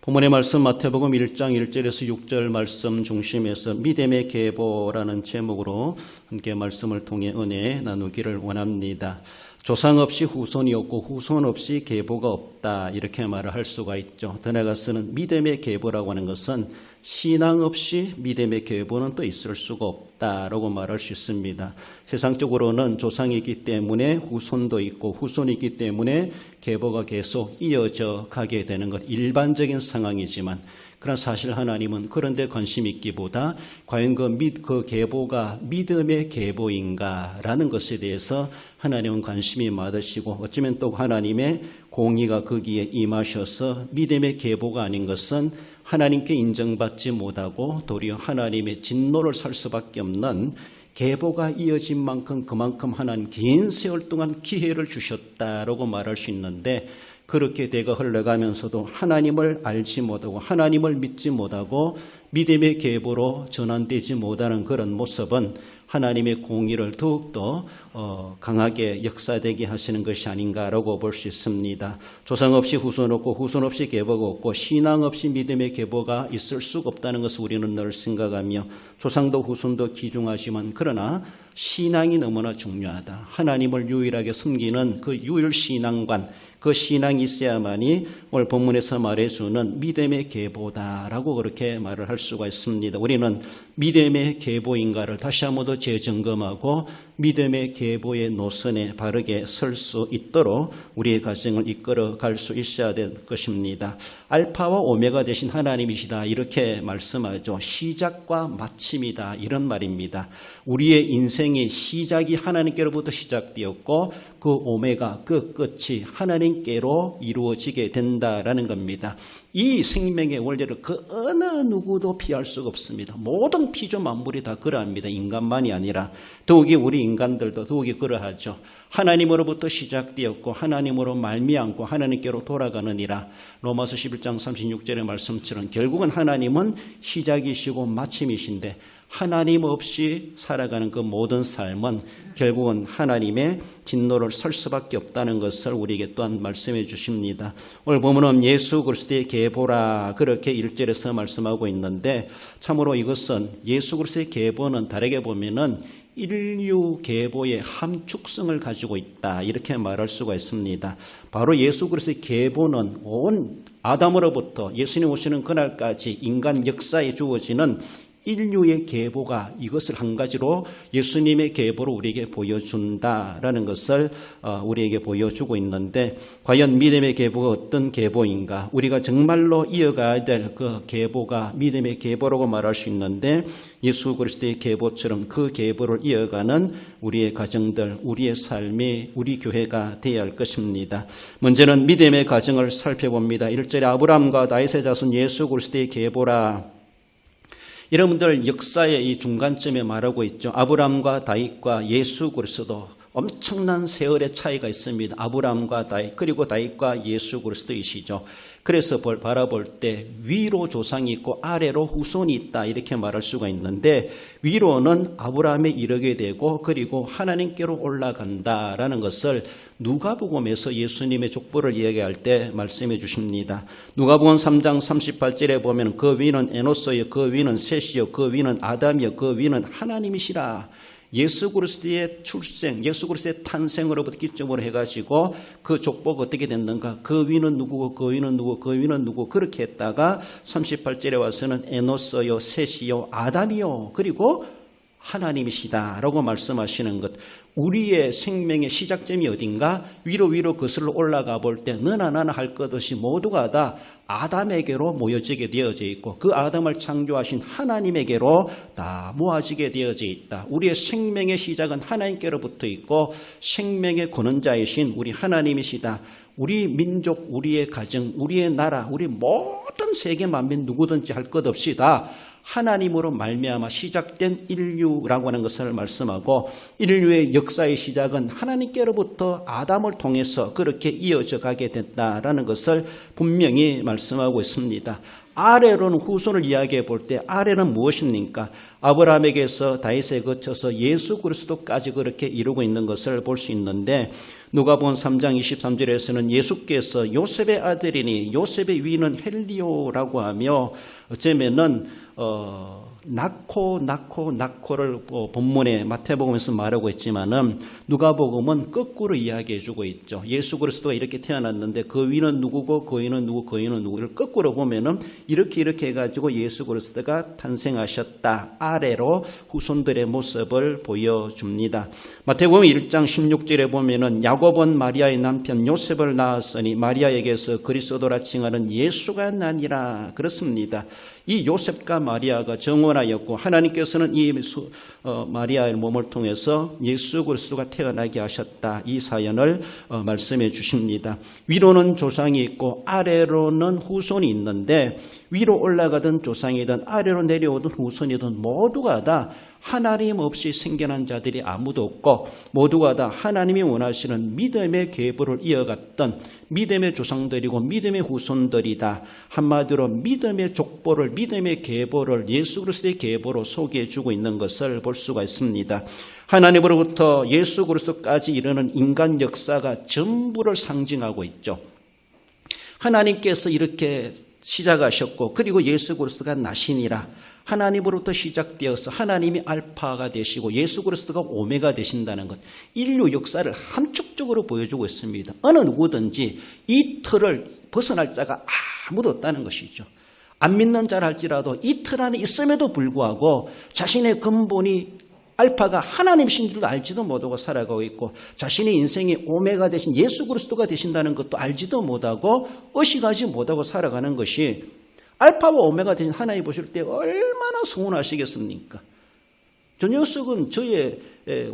본문의 말씀 마태복음 1장 1절에서 6절 말씀 중심에서 믿음의 계보라는 제목으로 함께 말씀을 통해 은혜 나누기를 원합니다. 조상 없이 후손이 없고 후손 없이 계보가 없다 이렇게 말을 할 수가 있죠. 더 나아가서는 믿음의 계보라고 하는 것은 신앙 없이 믿음의 계보는 또 있을 수가 없다라고 말할 수 있습니다. 세상적으로는 조상이기 때문에 후손도 있고 후손이 있기 때문에 계보가 계속 이어져 가게 되는 것 일반적인 상황이지만 그러나 사실 하나님은 그런 데 관심이 있기보다 과연 그 계보가 믿음의 계보인가라는 것에 대해서 하나님은 관심이 많으시고 어쩌면 또 하나님의 공의가 거기에 임하셔서 믿음의 계보가 아닌 것은 하나님께 인정받지 못하고 도리어 하나님의 진노를 살 수밖에 없는 계보가 이어진 만큼 그만큼 하나님 긴 세월 동안 기회를 주셨다라고 말할 수 있는데 그렇게 대가 흘러가면서도 하나님을 알지 못하고 하나님을 믿지 못하고 믿음의 계보로 전환되지 못하는 그런 모습은 하나님의 공의를 더욱더 강하게 역사되게 하시는 것이 아닌가라고 볼 수 있습니다. 조상 없이 후손 없고 후손 없이 계보가 없고 신앙 없이 믿음의 계보가 있을 수가 없다는 것을 우리는 늘 생각하며 조상도 후손도 귀중하지만 그러나 신앙이 너무나 중요하다. 하나님을 유일하게 섬기는 그 유일신앙관 그 신앙이 있어야만이 오늘 본문에서 말해주는 믿음의 계보다라고 그렇게 말을 할 수가 있습니다. 우리는 믿음의 계보인가를 다시 한 번 더 재점검하고 믿음의 계보의 노선에 바르게 설 수 있도록 우리의 가정을 이끌어 갈 수 있어야 될 것입니다. 알파와 오메가 되신 하나님이시다 이렇게 말씀하죠. 시작과 마침이다 이런 말입니다. 우리의 인생의 시작이 하나님께로부터 시작되었고 그 오메가 그 끝이 하나님께로 이루어지게 된다라는 겁니다. 이 생명의 원리를 그 어느 누구도 피할 수가 없습니다. 모든 피조 만물이 다 그러합니다. 인간만이 아니라 더욱이 우리 인간들도 더욱이 그러하죠. 하나님으로부터 시작되었고 하나님으로 말미암고 하나님께로 돌아가느니라. 로마서 11장 36절의 말씀처럼 결국은 하나님은 시작이시고 마침이신데 하나님 없이 살아가는 그 모든 삶은 결국은 하나님의 진노를 설 수밖에 없다는 것을 우리에게 또한 말씀해 주십니다. 오늘 보면은 예수 그리스도의 계보라 그렇게 1절에서 말씀하고 있는데 참으로 이것은 예수 그리스도의 계보는 다르게 보면은 인류 계보의 함축성을 가지고 있다 이렇게 말할 수가 있습니다. 바로 예수 그리스도의 계보는 온 아담으로부터 예수님 오시는 그날까지 인간 역사에 주어지는 인류의 계보가 이것을 한 가지로 예수님의 계보로 우리에게 보여준다라는 것을 우리에게 보여주고 있는데 과연 믿음의 계보가 어떤 계보인가 우리가 정말로 이어가야 될 그 계보가 믿음의 계보라고 말할 수 있는데 예수 그리스도의 계보처럼 그 계보를 이어가는 우리의 가정들 우리의 삶이 우리 교회가 되어야 할 것입니다. 먼저는 믿음의 가정을 살펴봅니다. 1절에 아브라함과 다윗의 자손 예수 그리스도의 계보라. 여러분들 역사의 이 중간점에 말하고 있죠. 아브라함과 다윗과 예수 그리스도 엄청난 세월의 차이가 있습니다. 아브라함과 다윗 그리고 다윗과 예수 그리스도이시죠. 그래서 바라볼 때 위로 조상이 있고 아래로 후손이 있다 이렇게 말할 수가 있는데 위로는 아브라함에 이르게 되고 그리고 하나님께로 올라간다라는 것을 누가복음에서 예수님의 족보를 이야기할 때 말씀해 주십니다. 누가복음 3장 38절에 보면 그 위는 에노스여 그 위는 셋이여 그 위는 아담이여 그 위는 하나님이시라. 예수 그리스도의 출생, 예수 그리스도의 탄생으로부터 기점으로 해가지고 그 족보가 어떻게 됐는가? 그 위는 누구고 그 위는 누구 그 위는 누구 그렇게 했다가 38절에 와서는 에노스요 셋이요 아담이요 그리고 하나님이시다라고 말씀하시는 것. 우리의 생명의 시작점이 어딘가? 위로 거슬러 올라가 볼 때 너나 나나 할 것 없이 모두가 다 아담에게로 모여지게 되어져 있고 그 아담을 창조하신 하나님에게로 다 모아지게 되어져 있다. 우리의 생명의 시작은 하나님께로부터 있고 생명의 근원자이신 우리 하나님이시다. 우리 민족, 우리의 가정, 우리의 나라, 우리 모든 세계 만민 누구든지 할 것 없이 다 하나님으로 말미암아 시작된 인류라고 하는 것을 말씀하고 인류의 역사의 시작은 하나님께로부터 아담을 통해서 그렇게 이어져 가게 됐다라는 것을 분명히 말씀하고 있습니다. 아래로는 후손을 이야기해 볼 때 아래는 무엇입니까? 아브라함에게서 다윗에 거쳐서 예수 그리스도까지 그렇게 이루고 있는 것을 볼 수 있는데 누가복음 3장 23절에서는 예수께서 요셉의 아들이니 요셉의 위는 헬리오라고 하며 어쩌면은 낙호를 본문에 마태복음에서 말하고 있지만은 누가복음은 거꾸로 이야기해주고 있죠. 예수 그리스도가 이렇게 태어났는데 그 위는 누구고 그 위는 누구 그 위는 누구를 거꾸로 보면은 이렇게 해가지고 예수 그리스도가 탄생하셨다. 아래로 후손들의 모습을 보여줍니다. 마태복음 1장 16절에 보면은 야곱은 마리아의 남편 요셉을 낳았으니 마리아에게서 그리스도라 칭하는 예수가 나니라. 그렇습니다. 이 요셉과 마리아가 정혼하였고 하나님께서는 이 마리아의 몸을 통해서 예수 그리스도가 태어나게 하셨다. 이 사연을 말씀해 주십니다. 위로는 조상이 있고 아래로는 후손이 있는데 위로 올라가던 조상이든 아래로 내려오던 후손이든 모두가 다 하나님 없이 생겨난 자들이 아무도 없고 모두가 다 하나님이 원하시는 믿음의 계보를 이어갔던 믿음의 조상들이고 믿음의 후손들이다. 한마디로 믿음의 족보를 믿음의 계보를 예수 그리스도의 계보로 소개해 주고 있는 것을 볼 수가 있습니다. 하나님으로부터 예수 그리스도까지 이르는 인간 역사가 전부를 상징하고 있죠. 하나님께서 이렇게 시작하셨고 그리고 예수 그리스도가 나시니라. 하나님으로부터 시작되어서 하나님이 알파가 되시고 예수 그리스도가 오메가 되신다는 것. 인류 역사를 함축적으로 보여주고 있습니다. 어느 누구든지 이 틀을 벗어날 자가 아무도 없다는 것이죠. 안 믿는 자라 할지라도 이 틀 안에 있음에도 불구하고 자신의 근본이 알파가 하나님이신 줄도 알지도 못하고 살아가고 있고 자신의 인생의 오메가 되신 예수 그리스도가 되신다는 것도 알지도 못하고 의식하지 못하고 살아가는 것이 알파와 오메가 되신 하나님 보실 때 얼마나 서운하시겠습니까? 저 녀석은 저의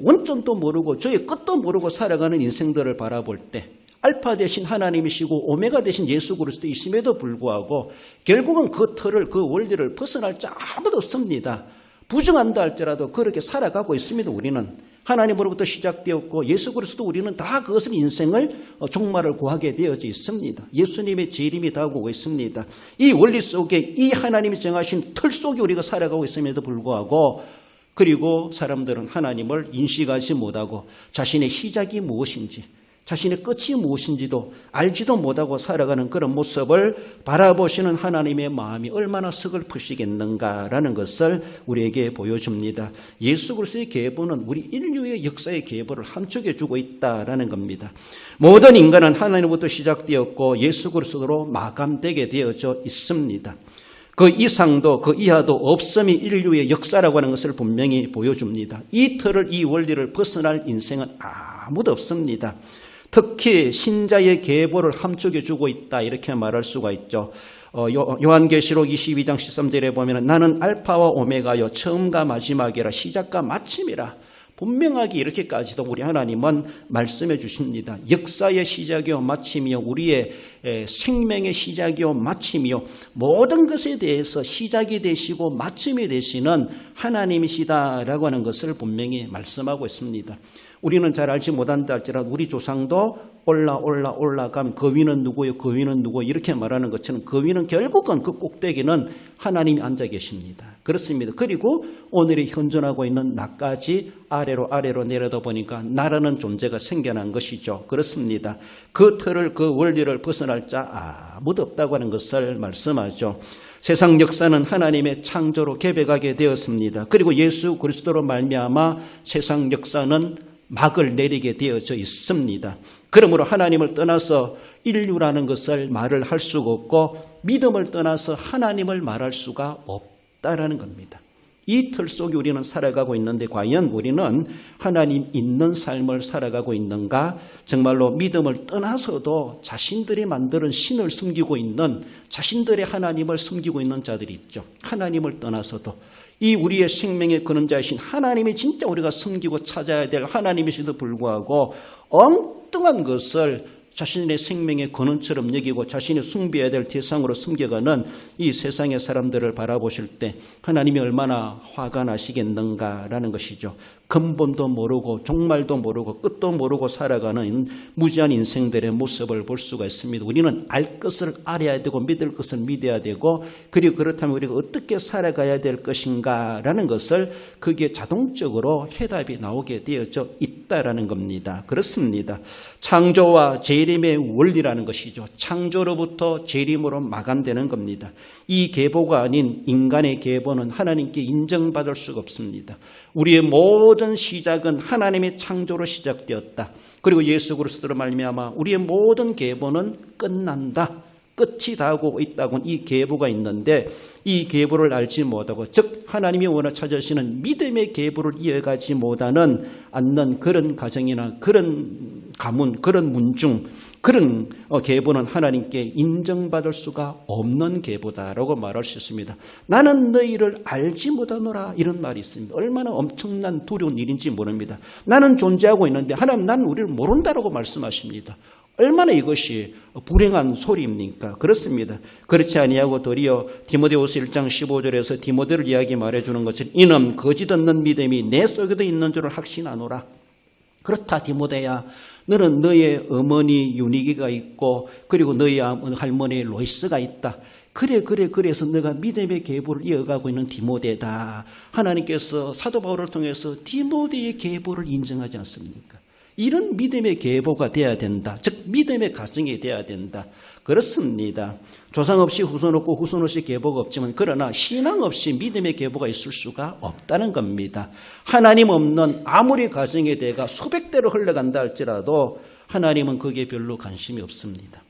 원점도 모르고 저의 끝도 모르고 살아가는 인생들을 바라볼 때 알파 되신 하나님이시고 오메가 되신 예수 그리스도이심에도 불구하고 결국은 그 틀을 그 원리를 벗어날 자 아무도 없습니다. 부정한다 할지라도 그렇게 살아가고 있습니다. 우리는 하나님으로부터 시작되었고 예수 그리스도 우리는 다 그것을 인생을 종말을 구하게 되어져 있습니다. 예수님의 재림이 다가오고 있습니다. 이 원리 속에 이 하나님이 정하신 틀 속에 우리가 살아가고 있음에도 불구하고 그리고 사람들은 하나님을 인식하지 못하고 자신의 시작이 무엇인지 자신의 끝이 무엇인지도 알지도 못하고 살아가는 그런 모습을 바라보시는 하나님의 마음이 얼마나 서글프시겠는가라는 것을 우리에게 보여줍니다. 예수 그리스도의 계보는 우리 인류의 역사의 계보를 함축해 주고 있다라는 겁니다. 모든 인간은 하나님으로부터 시작되었고 예수 그리스도로 마감되게 되어져 있습니다. 그 이상도 그 이하도 없음이 인류의 역사라고 하는 것을 분명히 보여줍니다. 이 틀을 이 원리를 벗어날 인생은 아무도 없습니다. 특히 신자의 계보를 함축해 주고 있다 이렇게 말할 수가 있죠. 요한계시록 22장 13절에 보면 나는 알파와 오메가요 처음과 마지막이라 시작과 마침이라. 분명하게 이렇게까지도 우리 하나님은 말씀해 주십니다. 역사의 시작이요 마침이요 우리의 생명의 시작이요 마침이요 모든 것에 대해서 시작이 되시고 마침이 되시는 하나님이시다라고 하는 것을 분명히 말씀하고 있습니다. 우리는 잘 알지 못한다 할지라도 우리 조상도 올라가면 그 위는 누구요 그 위는 누구 이렇게 말하는 것처럼 그 위는 결국은 그 꼭대기는 하나님이 앉아 계십니다. 그렇습니다. 그리고 오늘이 현존하고 있는 나까지 아래로 내려다 보니까 나라는 존재가 생겨난 것이죠. 그렇습니다. 그 틀을 그 원리를 벗어날 자 아무도 없다고 하는 것을 말씀하죠. 세상 역사는 하나님의 창조로 개벽하게 되었습니다. 그리고 예수 그리스도로 말미암아 세상 역사는 막을 내리게 되어져 있습니다. 그러므로 하나님을 떠나서 인류라는 것을 말을 할 수가 없고 믿음을 떠나서 하나님을 말할 수가 없다라는 겁니다. 이 틀 속에 우리는 살아가고 있는데 과연 우리는 하나님 있는 삶을 살아가고 있는가? 정말로 믿음을 떠나서도 자신들이 만드는 신을 숨기고 있는 자신들의 하나님을 숨기고 있는 자들이 있죠. 하나님을 떠나서도 이 우리의 생명의 근원자이신 하나님이 진짜 우리가 섬기고 찾아야 될 하나님이시도 불구하고 엉뚱한 것을 자신의 생명의 근원처럼 여기고 자신이 숭배해야 될 대상으로 숨겨가는 이 세상의 사람들을 바라보실 때 하나님이 얼마나 화가 나시겠는가라는 것이죠. 근본도 모르고 종말도 모르고 끝도 모르고 살아가는 무지한 인생들의 모습을 볼 수가 있습니다. 우리는 알 것을 알아야 되고 믿을 것을 믿어야 되고, 그리고 그렇다면 우리가 어떻게 살아가야 될 것인가라는 것을 그게 자동적으로 해답이 나오게 되어져 있다라는 겁니다. 그렇습니다. 창조와 재림의 원리라는 것이죠. 창조로부터 재림으로 마감되는 겁니다. 이 계보가 아닌 인간의 계보는 하나님께 인정받을 수가 없습니다. 우리의 모든 시작은 하나님의 창조로 시작되었다. 그리고 예수 그리스도로 말미암아 우리의 모든 계보는 끝난다. 끝이 다하고 있다고 이 계보가 있는데, 이 계보를 알지 못하고, 즉 하나님이 원하 찾으시는 믿음의 계보를 이어가지 못하는 않는 그런 가정이나 그런 가문, 그런 문중, 그런 계보는 하나님께 인정받을 수가 없는 계보다라고 말할 수 있습니다. 나는 너희를 알지 못하노라, 이런 말이 있습니다. 얼마나 엄청난 두려운 일인지 모릅니다. 나는 존재하고 있는데 하나님, 나는 우리를 모른다라고 말씀하십니다. 얼마나 이것이 불행한 소리입니까? 그렇습니다. 그렇지 아니하고 도리어 디모데후서 1장 15절에서 디모데를 이야기 말해주는 것처럼 이는 거짓 없는 믿음이 내 속에도 있는 줄을 확신하노라. 그렇다 디모데야, 너는 너의 어머니 유니기가 있고 그리고 너의 할머니 로이스가 있다. 그래서 너가 믿음의 계보를 이어가고 있는 디모데다. 하나님께서 사도 바울을 통해서 디모데의 계보를 인정하지 않습니까? 이런 믿음의 계보가 돼야 된다. 즉 믿음의 가정이 돼야 된다. 그렇습니다. 조상 없이 후손 없고 후손 없이 계보가 없지만, 그러나 신앙 없이 믿음의 계보가 있을 수가 없다는 겁니다. 하나님 없는 아무리 가정의 대가 수백 대로 흘러간다 할지라도 하나님은 거기에 별로 관심이 없습니다.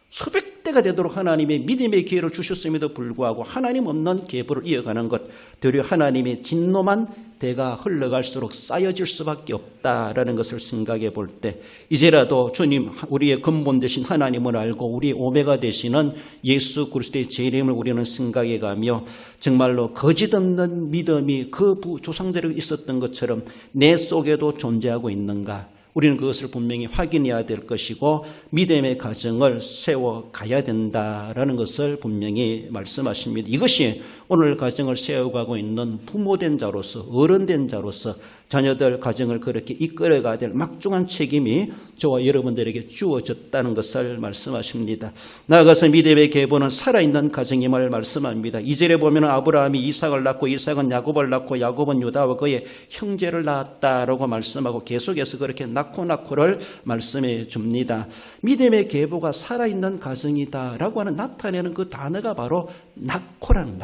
수백 대가 되도록 하나님의 믿음의 기회를 주셨음에도 불구하고 하나님 없는 계보를 이어가는 것, 되려 하나님의 진노만 대가 흘러갈수록 쌓여질 수밖에 없다라는 것을 생각해 볼 때, 이제라도 주님, 우리의 근본 되신 하나님을 알고 우리의 오메가 되시는 예수 그리스도의 재림을 우리는 생각해 가며, 정말로 거짓 없는 믿음이 그 조상들에게 있었던 것처럼 내 속에도 존재하고 있는가, 우리는 그것을 분명히 확인해야 될 것이고 믿음의 가정을 세워가야 된다라는 것을 분명히 말씀하십니다. 이것이 오늘 가정을 세워가고 있는 부모된 자로서, 어른된 자로서 자녀들 가정을 그렇게 이끌어가야 될 막중한 책임이 저와 여러분들에게 주어졌다는 것을 말씀하십니다. 나아가서 믿음의 계보는 살아있는 가정임을 말씀합니다. 2절에 보면 아브라함이 이삭을 낳고 이삭은 야곱을 낳고 야곱은 유다와 그의 형제를 낳았다라고 말씀하고 계속해서 그렇게 낳고를 말씀해 줍니다. 믿음의 계보가 살아있는 가정이다라고 하는 나타내는 그 단어가 바로 낳고라는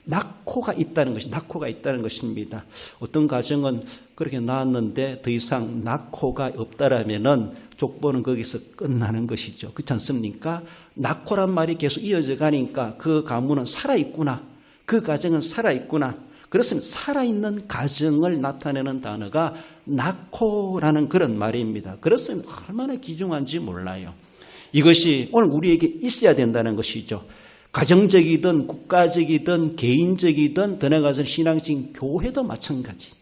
낳고가 있다는 것입니다. 어떤 가정은 그렇게 낳았는데 더 이상 낳고가 없다라면은 족보는 거기서 끝나는 것이죠. 그렇지 않습니까? 낳고란 말이 계속 이어져 가니까 그 가문은 살아있구나. 그 가정은 살아있구나. 그렇습니다. 살아있는 가정을 나타내는 단어가 낳고라는 그런 말입니다. 그렇습니다. 얼마나 귀중한지 몰라요. 이것이 오늘 우리에게 있어야 된다는 것이죠. 가정적이든 국가적이든 개인적이든 더 나아가서 신앙적인 교회도 마찬가지.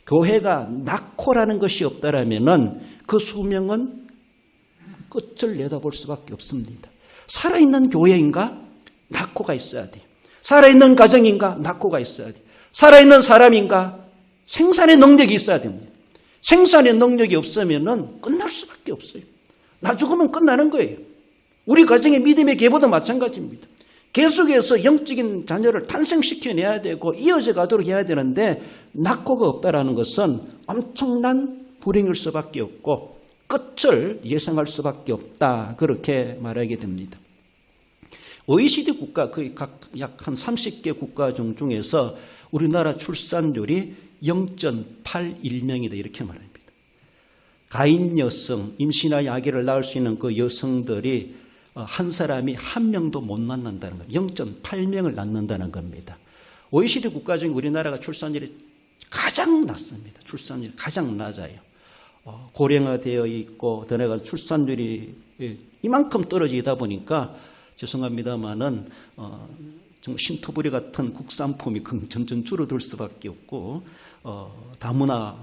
교회가 낳고라는 것이 없다라면은 그 수명은 끝을 내다볼 수밖에 없습니다. 살아있는 교회인가? 낳고가 있어야 돼요. 살아있는 가정인가? 낳고가 있어야 돼요. 살아있는 사람인가? 생산의 능력이 있어야 됩니다. 생산의 능력이 없으면은 끝날 수밖에 없어요. 나 죽으면 끝나는 거예요. 우리 가정의 믿음의 계보도 마찬가지입니다. 계속해서 영적인 자녀를 탄생시켜내야 되고 이어져 가도록 해야 되는데 낳고가 없다라는 것은 엄청난 불행일 수밖에 없고 끝을 예상할 수밖에 없다, 그렇게 말하게 됩니다. OECD 국가 거의 각 약 한 30개 국가 중에서 우리나라 출산율이 0.81명이다 이렇게 말합니다. 가인 여성, 임신하여 아기를 낳을 수 있는 그 여성들이 한 사람이 한 명도 못 낳는다는 겁니다. 0.8명을 낳는다는 겁니다. OECD 국가 중에 우리나라가 출산율이 가장 낮습니다. 출산율이 가장 낮아요. 고령화되어 있고 더 나아가 출산율이 이만큼 떨어지다 보니까 죄송합니다만은 신토부리 같은 국산품이 점점 줄어들 수밖에 없고 다문화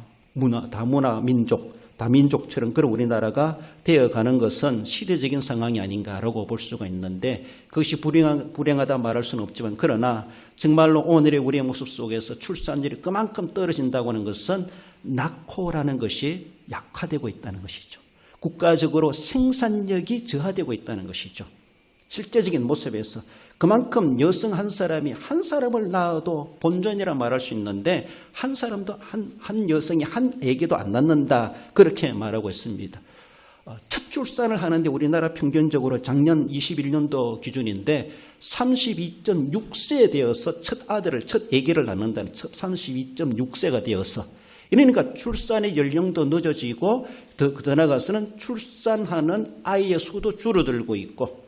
민족, 다민족처럼 그런 우리나라가 되어가는 것은 시대적인 상황이 아닌가라고 볼 수가 있는데 그것이 불행하다 말할 수는 없지만 그러나 정말로 오늘의 우리의 모습 속에서 출산율이 그만큼 떨어진다고 하는 것은 낙후라는 것이 약화되고 있다는 것이죠. 국가적으로 생산력이 저하되고 있다는 것이죠. 실제적인 모습에서 그만큼 여성 한 사람이 한 사람을 낳아도 본전이라 말할 수 있는데 한 사람도 한 여성이 한 애기도 안 낳는다 그렇게 말하고 있습니다. 첫 출산을 하는데 우리나라 평균적으로 작년 21년도 기준인데 32.6세 되어서 첫 아들을 첫 아기를 낳는다는 32.6세가 되어서 이러니까 출산의 연령도 늦어지고 더 나아가서는 출산하는 아이의 수도 줄어들고 있고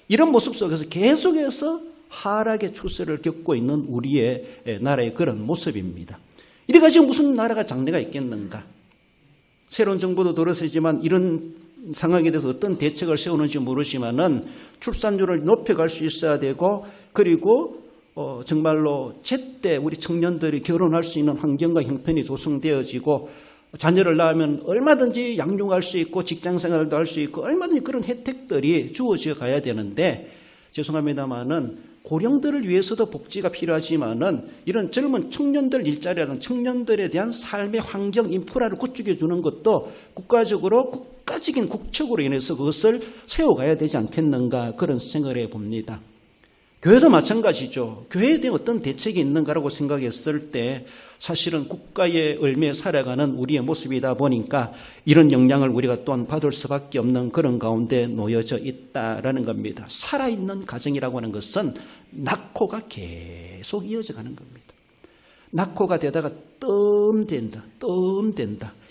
이런 모습 속에서 계속해서 하락의 추세를 겪고 있는 우리의 나라의 그런 모습입니다. 이래가지고 무슨 나라가 장래가 있겠는가? 새로운 정부도 들어서지만 이런 상황에 대해서 어떤 대책을 세우는지 모르지만은 출산율을 높여갈 수 있어야 되고 그리고 정말로 제때 우리 청년들이 결혼할 수 있는 환경과 형편이 조성되어지고 자녀를 낳으면 얼마든지 양육할 수 있고 직장생활도 할 수 있고 얼마든지 그런 혜택들이 주어져 가야 되는데 죄송합니다만은 고령들을 위해서도 복지가 필요하지만은 이런 젊은 청년들 일자리라든 청년들에 대한 삶의 환경 인프라를 구축해 주는 것도 국가적인 국책으로 인해서 그것을 세워가야 되지 않겠는가 그런 생각을 해봅니다. 교회도 마찬가지죠. 교회에 대한 어떤 대책이 있는가라고 생각했을 때 사실은 국가의 을매에 살아가는 우리의 모습이다 보니까 이런 영향을 우리가 또한 받을 수밖에 없는 그런 가운데 놓여져 있다라는 겁니다. 살아있는 가정이라고 하는 것은 낙후가 계속 이어져 가는 겁니다. 낙후가 되다가 뜸된다.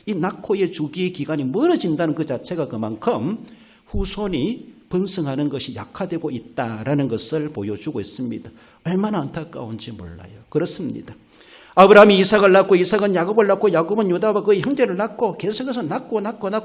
이 낙후의 주기의 기간이 멀어진다는 그 자체가 그만큼 후손이 번성하는 것이 약화되고 있다라는 것을 보여주고 있습니다. 얼마나 안타까운지 몰라요. 그렇습니다. 아브라함이 이삭을 낳고 이삭은 야곱을 낳고 야곱은 유다와 그의 형제를 낳고 계속해서 낳고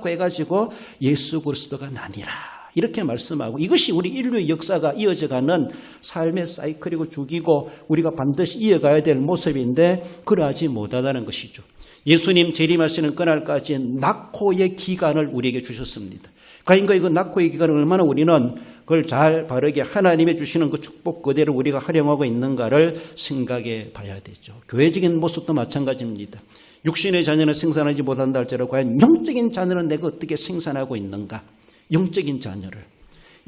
해가지고 예수 그리스도가 나니라 이렇게 말씀하고 이것이 우리 인류의 역사가 이어져가는 삶의 사이클이고 주기고 우리가 반드시 이어가야 될 모습인데 그러하지 못하다는 것이죠. 예수님 재림하시는 그날까지 낙후의 기간을 우리에게 주셨습니다. 과연 그 낙후의 기간을 얼마나 우리는 그걸 잘 바르게 하나님의 주시는 그 축복 그대로 우리가 활용하고 있는가를 생각해 봐야 되죠. 교회적인 모습도 마찬가지입니다. 육신의 자녀는 생산하지 못한다 할지라도 과연 영적인 자녀는 내가 어떻게 생산하고 있는가? 영적인 자녀를.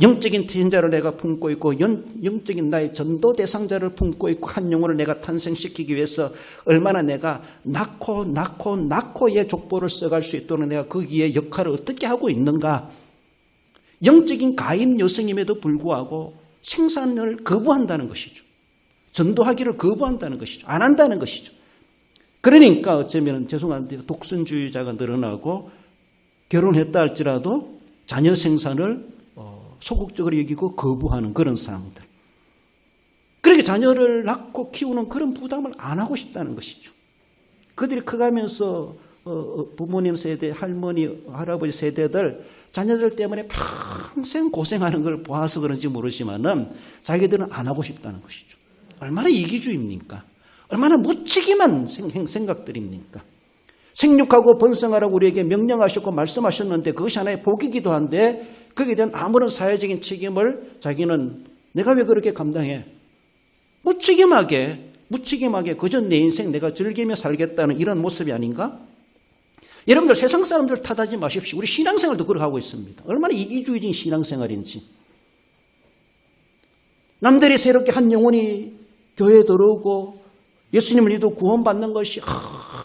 영적인 태인자를 내가 품고 있고 영적인 나의 전도 대상자를 품고 있고 한 영혼을 내가 탄생시키기 위해서 얼마나 내가 낙후의 족보를 써갈 수 있도록 내가 거기에 역할을 어떻게 하고 있는가? 영적인 가임 여성임에도 불구하고 생산을 거부한다는 것이죠. 전도하기를 거부한다는 것이죠. 안 한다는 것이죠. 그러니까 어쩌면 죄송한데 독선주의자가 늘어나고 결혼했다 할지라도 자녀 생산을 소극적으로 여기고 거부하는 그런 상황들. 그렇게 자녀를 낳고 키우는 그런 부담을 안 하고 싶다는 것이죠. 그들이 커가면서 부모님 세대, 할머니, 할아버지 세대들 자녀들 때문에 평생 고생하는 걸 보아서 그런지 모르지만은 자기들은 안 하고 싶다는 것이죠. 얼마나 이기주의입니까? 얼마나 무책임한 생각들입니까? 생육하고 번성하라고 우리에게 명령하셨고 말씀하셨는데 그것이 하나의 복이기도 한데 거기에 대한 아무런 사회적인 책임을 자기는 내가 왜 그렇게 감당해? 무책임하게 그저 내 인생 내가 즐기며 살겠다는 이런 모습이 아닌가? 여러분들 세상 사람들 탓하지 마십시오. 우리 신앙생활도 그렇게 하고 있습니다. 얼마나 이기주의적인 신앙생활인지. 남들이 새롭게 한 영혼이 교회에 들어오고 예수님을 믿어 구원받는 것이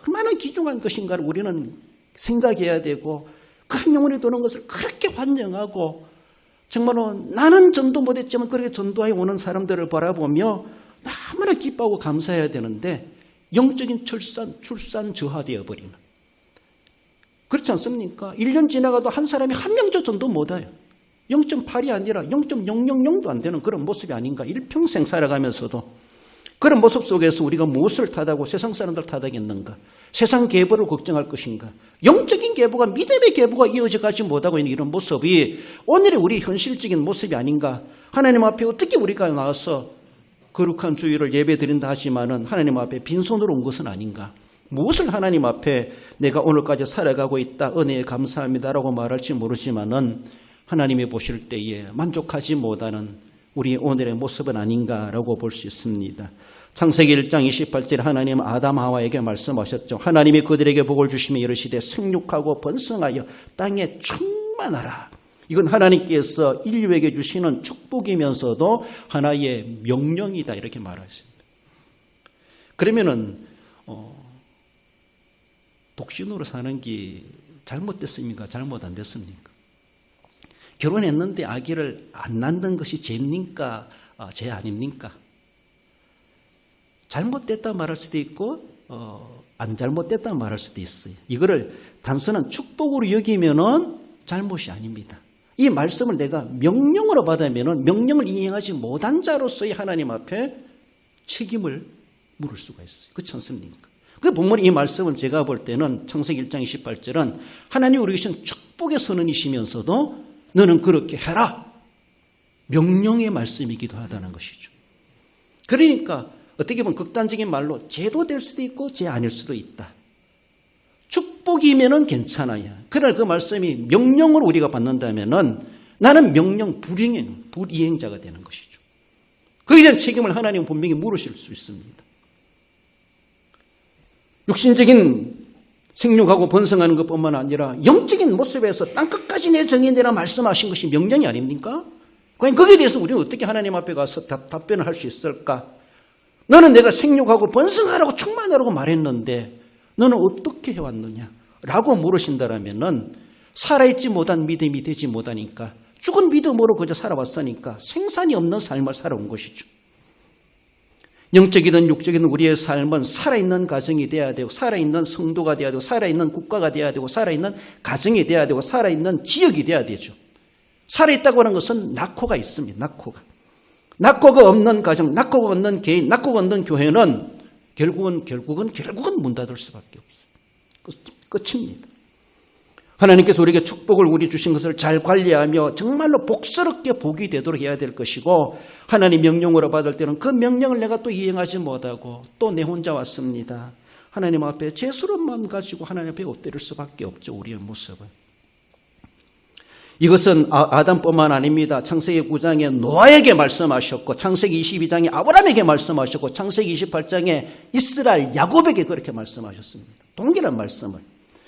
얼마나 귀중한 것인가를 우리는 생각해야 되고 그 한 영혼이 들어오는 것을 그렇게 환영하고 정말로 나는 전도 못했지만 그렇게 전도해 오는 사람들을 바라보며 너무나 기뻐하고 감사해야 되는데 영적인 출산 저하되어 버리는 그렇지 않습니까? 1년 지나가도 한 사람이 한 명도 전도 못해요. 0.8이 아니라 0.000도 안 되는 그런 모습이 아닌가. 일평생 살아가면서도 그런 모습 속에서 우리가 무엇을 탓하고 세상 사람들 탓하겠는가? 세상 계보를 걱정할 것인가? 영적인 계보가 믿음의 계보가 이어져 가지 못하고 있는 이런 모습이 오늘의 우리 현실적인 모습이 아닌가? 하나님 앞에 어떻게 우리가 나와서 거룩한 주일을 예배드린다 하지만은 하나님 앞에 빈손으로 온 것은 아닌가? 무엇을 하나님 앞에 내가 오늘까지 살아가고 있다, 은혜에 감사합니다라고 말할지 모르지만은 하나님이 보실 때에 만족하지 못하는 우리 오늘의 모습은 아닌가라고 볼 수 있습니다. 창세기 1장 28절 하나님 아담 하와에게 말씀하셨죠. 하나님이 그들에게 복을 주시며 이르시되 생육하고 번성하여 땅에 충만하라. 이건 하나님께서 인류에게 주시는 축복이면서도 하나의 명령이다 이렇게 말하십니다. 그러면은 독신으로 사는 게 잘못됐습니까? 잘못 안 됐습니까? 결혼했는데 아기를 안 낳는 것이 죄입니까? 죄 아닙니까? 잘못됐다 말할 수도 있고 안 잘못됐다 말할 수도 있어요. 이거를 단순한 축복으로 여기면은 잘못이 아닙니다. 이 말씀을 내가 명령으로 받으면은 명령을 이행하지 못한 자로서의 하나님 앞에 책임을 물을 수가 있어요. 그렇지 않습니까? 그 본문의 이 말씀을 제가 볼 때는 창세기 1장 28절은 하나님 우리 계신 축복의 선언이시면서도 너는 그렇게 해라. 명령의 말씀이기도 하다는 것이죠. 그러니까 어떻게 보면 극단적인 말로 죄도 될 수도 있고 죄 아닐 수도 있다. 축복이면은 괜찮아요. 그러나 그 말씀이 명령으로 우리가 받는다면은 나는 명령 불이행자가 되는 것이죠. 그에 대한 책임을 하나님은 분명히 물으실 수 있습니다. 육신적인 생육하고 번성하는 것뿐만 아니라 영적인 모습에서 땅끝까지 내 정의내라 말씀하신 것이 명령이 아닙니까? 과연 거기에 대해서 우리는 어떻게 하나님 앞에 가서 답변을 할 수 있을까? 너는 내가 생육하고 번성하라고 충만하라고 말했는데 너는 어떻게 해왔느냐? 라고 물으신다라면은 살아있지 못한 믿음이 되지 못하니까 죽은 믿음으로 그저 살아왔으니까 생산이 없는 삶을 살아온 것이죠. 영적이든 육적이든 우리의 삶은 살아있는 가정이 돼야 되고 살아있는 성도가 돼야 되고 살아있는 국가가 돼야 되고 살아있는 가정이 돼야 되고 살아있는 지역이 돼야 되죠. 살아있다고 하는 것은 낙호가 있습니다. 낙호가 없는 가정, 낙호가 없는 개인, 낙호가 없는 교회는 결국은 문 닫을 수밖에 없어요. 끝입니다. 하나님께서 우리에게 축복을 우리 주신 것을 잘 관리하며 정말로 복스럽게 복이 되도록 해야 될 것이고 하나님 명령으로 받을 때는 그 명령을 내가 또 이행하지 못하고 또 내 혼자 왔습니다. 하나님 앞에 죄스러운 마음 가지고 하나님 앞에 엎드릴 수밖에 없죠. 우리의 모습은. 이것은 아담뿐만 아닙니다. 창세기 9장에 노아에게 말씀하셨고 창세기 22장에 아브라함에게 말씀하셨고 창세기 28장에 이스라엘 야곱에게 그렇게 말씀하셨습니다. 동일한 말씀을.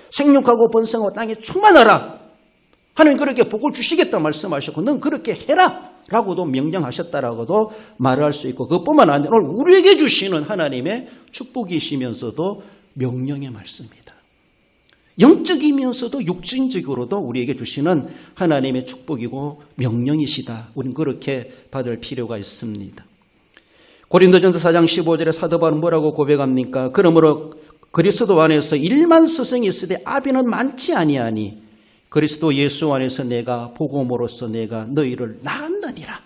생육하고 번성하고 땅에 충만하라. 하나님 그렇게 복을 주시겠다 말씀하셨고 넌 그렇게 해라 라고도 명령하셨다라고도 말을 할 수 있고 그것뿐만 아니라 오늘 우리에게 주시는 하나님의 축복이시면서도 명령의 말씀입니다. 영적이면서도 육신적으로도 우리에게 주시는 하나님의 축복이고 명령이시다. 우리는 그렇게 받을 필요가 있습니다. 고린도전서 4장 15절에 사도 바울은 뭐라고 고백합니까? 그러므로 그리스도 안에서 1만 스승이 있으되 아비는 많지 아니하니 그리스도 예수 안에서 내가 복음으로써 내가 너희를 낳았느니라.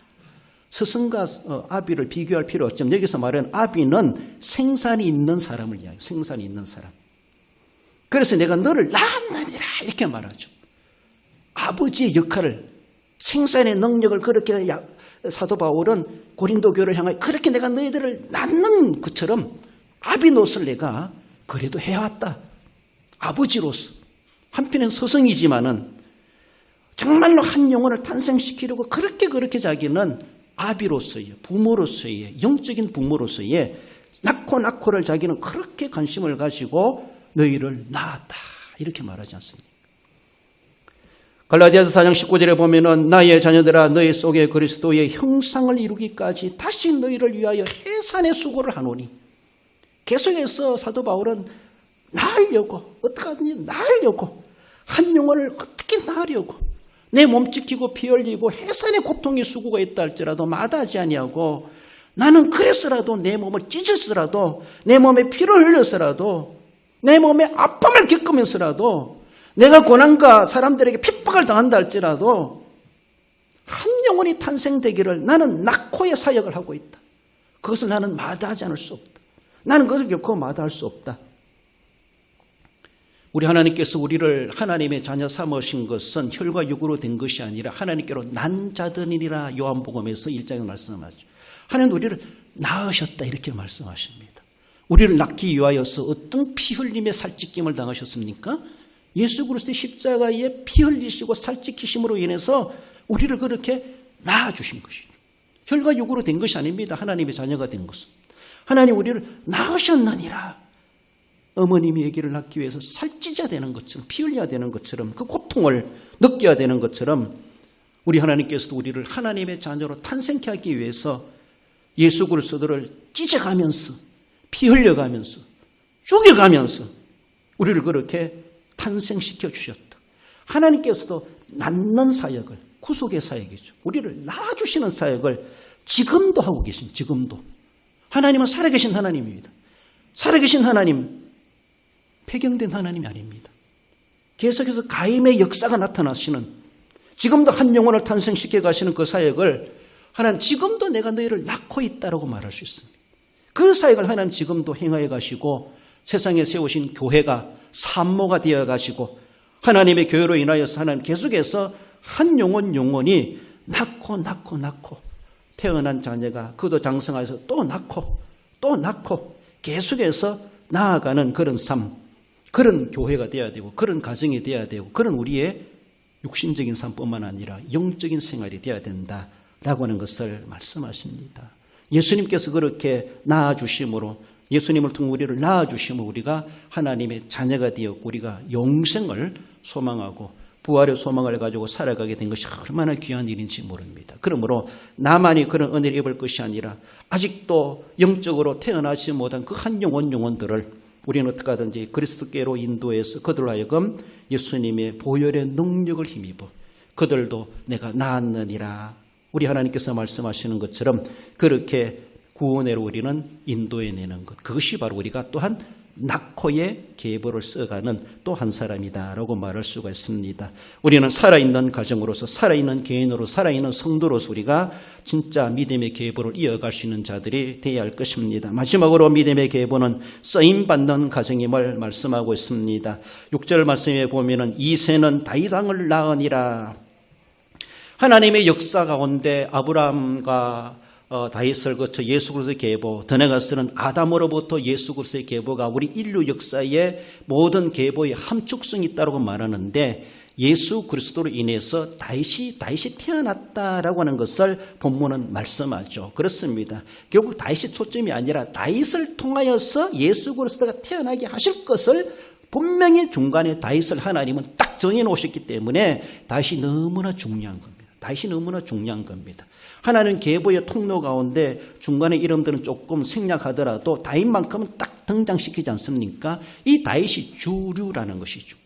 스승과 아비를 비교할 필요 없지만 여기서 말하는 아비는 생산이 있는 사람을 이야기해요. 생산이 있는 사람. 그래서 내가 너를 낳았느니라 이렇게 말하죠. 아버지의 역할을 생산의 능력을 그렇게 사도 바울은 고린도 교회를 향하여 그렇게 내가 너희들을 낳는 것처럼 아비노스를 내가 그래도 해왔다. 아버지로서. 한편은 스승이지만은 정말로 한 영혼을 탄생시키려고 그렇게 자기는 아비로서의 부모로서의 영적인 부모로서의 낳고를 자기는 그렇게 관심을 가지고 너희를 낳았다. 이렇게 말하지 않습니까? 갈라디아서 4장 19절에 보면은 나의 자녀들아 너희 속에 그리스도의 형상을 이루기까지 다시 너희를 위하여 해산의 수고를 하노니 계속해서 사도 바울은 낳으려고 어떻게 하든지 낳으려고 한 영혼을 어떻게 낳으려고 내 몸 지키고 피 흘리고 해산의 고통의 수고가 있다 할지라도 마다하지 아니하고 나는 그래서라도 내 몸을 찢어서라도 내 몸에 피를 흘려서라도 내 몸에 아픔을 겪으면서라도 내가 고난과 사람들에게 핍박을 당한다 할지라도 한 영혼이 탄생되기를 나는 낙호의 사역을 하고 있다. 그것을 나는 마다하지 않을 수 없다. 나는 그것을 결코 마다할 수 없다. 우리 하나님께서 우리를 하나님의 자녀 삼으신 것은 혈과 육으로 된 것이 아니라 하나님께로 난 자들이라 요한복음에서 1장에 말씀하죠. 하나님 우리를 낳으셨다 이렇게 말씀하십니다. 우리를 낳기 위하여서 어떤 피 흘림의 살찌김을 당하셨습니까? 예수 그리스도의 십자가에 피 흘리시고 살찌키심으로 인해서 우리를 그렇게 낳아주신 것이죠. 혈과 육으로 된 것이 아닙니다. 하나님의 자녀가 된 것은. 하나님 우리를 낳으셨느니라. 어머님이 아기를 낳기 위해서 살찌져야 되는 것처럼, 피 흘려야 되는 것처럼, 그 고통을 느껴야 되는 것처럼 우리 하나님께서도 우리를 하나님의 자녀로 탄생케 하기 위해서 예수 그리스도를 찢어가면서, 피 흘려가면서, 죽여가면서 우리를 그렇게 탄생시켜 주셨다. 하나님께서도 낳는 사역을, 구속의 사역이죠. 우리를 낳아주시는 사역을 지금도 하고 계십니다. 지금도. 하나님은 살아계신 하나님입니다. 살아계신 하나님, 폐경된 하나님이 아닙니다. 계속해서 가임의 역사가 나타나시는, 지금도 한 영혼을 탄생시켜 가시는 그 사역을 하나님 지금도 내가 너희를 낳고 있다라고 말할 수 있습니다. 그 사역을 하나님 지금도 행하여 가시고 세상에 세우신 교회가 산모가 되어 가시고 하나님의 교회로 인하여서 하나님 계속해서 한 영혼이 낳고 태어난 자녀가 그도 장성하여서 또 낳고 계속해서 나아가는 그런 삶, 그런 교회가 되어야 되고 그런 가정이 되어야 되고 그런 우리의 육신적인 삶뿐만 아니라 영적인 생활이 되어야 된다라고 하는 것을 말씀하십니다. 예수님께서 그렇게 낳아주심으로, 예수님을 통해 우리를 낳아주심으로 우리가 하나님의 자녀가 되었고 우리가 영생을 소망하고 부활의 소망을 가지고 살아가게 된 것이 얼마나 귀한 일인지 모릅니다. 그러므로 나만이 그런 은혜를 입을 것이 아니라 아직도 영적으로 태어나지 못한 그 한 영혼들을 우리는 어떻게 하든지 그리스도께로 인도해서 그들로 하여금 예수님의 보혈의 능력을 힘입어 그들도 내가 낳았느니라. 우리 하나님께서 말씀하시는 것처럼 그렇게 구원으로 우리는 인도해내는 것, 그것이 바로 우리가 또한 낳고의 계보를 써가는 또 한 사람이다라고 말할 수가 있습니다. 우리는 살아있는 가정으로서, 살아있는 개인으로, 살아있는 성도로서 우리가 진짜 믿음의 계보를 이어갈 수 있는 자들이 되어야 할 것입니다. 마지막으로 믿음의 계보는 쓰임받는 가정임을 말씀하고 있습니다. 6절 말씀에 보면은 이새는 다윗왕을 낳으니라. 하나님의 역사 가운데 아브라함과 다윗을 거쳐 예수 그리스도의 계보, 더 나아가서는 아담으로부터 예수 그리스도의 계보가 우리 인류 역사의 모든 계보의 함축성이 있다고 말하는데 예수 그리스도로 인해서 다윗이 태어났다라고 하는 것을 본문은 말씀하죠. 그렇습니다. 결국 다윗이 초점이 아니라 다윗을 통하여서 예수 그리스도가 태어나게 하실 것을 분명히 중간에 다윗을 하나님은 딱 정해놓으셨기 때문에 다윗이 너무나 중요한 겁니다. 하나님 계보의 통로 가운데 중간에 이름들은 조금 생략하더라도 다윗만큼은 딱 등장시키지 않습니까? 이 다윗이 주류라는 것이죠.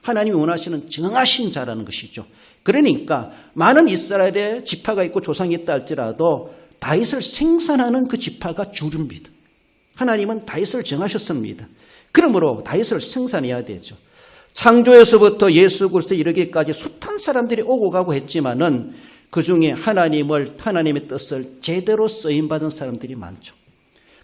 하나님이 원하시는 정하신 자라는 것이죠. 그러니까 많은 이스라엘의 지파가 있고 조상이 있다 할지라도 다윗을 생산하는 그 지파가 주류입니다. 하나님은 다윗을 정하셨습니다. 그러므로 다윗을 생산해야 되죠. 창조에서부터 예수 그리스도에 이르기까지 숱한 사람들이 오고 가고 했지만은 그 중에 하나님의 뜻을 제대로 쓰임받은 사람들이 많죠.